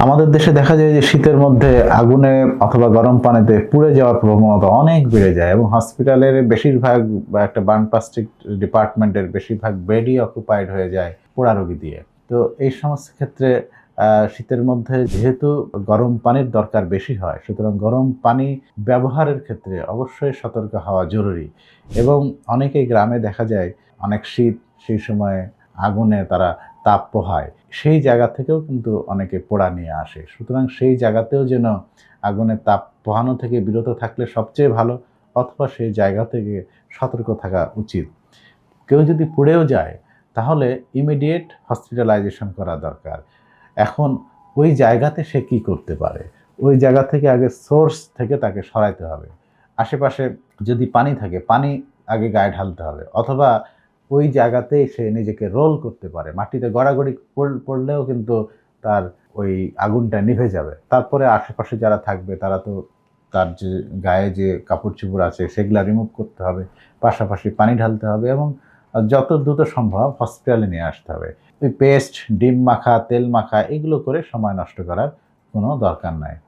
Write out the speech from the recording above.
আমাদের দেশে দেখা যায় যে শীতের মধ্যে আগুনে অথবা গরম পানিতে পুড়ে যাওয়ার প্রবণতা অনেক বেড়ে যায় এবং হসপিটালের বেশিরভাগ বা একটা বার্ন প্লাস্টিক ডিপার্টমেন্টের বেশিরভাগ বেডই অকুপাইড হয়ে যায় পোড়া রোগী দিয়ে। তো এই সমস্ত ক্ষেত্রে শীতের মধ্যে যেহেতু গরম পানির দরকার বেশি হয়, সুতরাং গরম পানি ব্যবহারের ক্ষেত্রে অবশ্যই সতর্ক হওয়া জরুরি। এবং অনেকেই গ্রামে দেখা যায় অনেক শীত, সেই সময়ে আগুনে তারা তাপ পোহায়। সেই জায়গা থেকেও কিন্তু অনেকে পোড়া নিয়ে আসে। সুতরাং সেই জায়গাতেও যেন আগুনের তাপ পোহানো থেকে বিরত থাকলে সবচেয়ে ভালো, অথবা সেই জায়গা থেকে সতর্ক থাকা উচিত। কেউ যদি পুড়েও যায় তাহলে ইমিডিয়েট হসপিটালাইজেশন করা দরকার। এখন ওই জায়গাতে সে কি করতে পারে? ওই জায়গা থেকে আগে সোর্স থেকে তাকে সরাইতে হবে। আশেপাশে যদি পানি থাকে, পানি আগে গায়ে ঢালতে হবে, অথবা ওই জায়গাতেই সে নিজেকে রোল করতে পারে। মাটিতে গড়াগড়ি পড়লেও কিন্তু তার ওই আগুনটা নিভে যাবে। তারপরে আশেপাশে যারা থাকবে তারা তো তার যে গায়ে যে কাপড়-চোপড় আছে সেগুলা রিমুভ করতে হবে। পাশাপাশি পানি ঢালতে হবে এবং যত দ্রুত সম্ভব হসপিটালে নিয়ে আসতে হবে। ওই পেস্ট, ডিম মাখা, তেল মাখা এগুলো করে সময় নষ্ট করার কোনো দরকার নাই।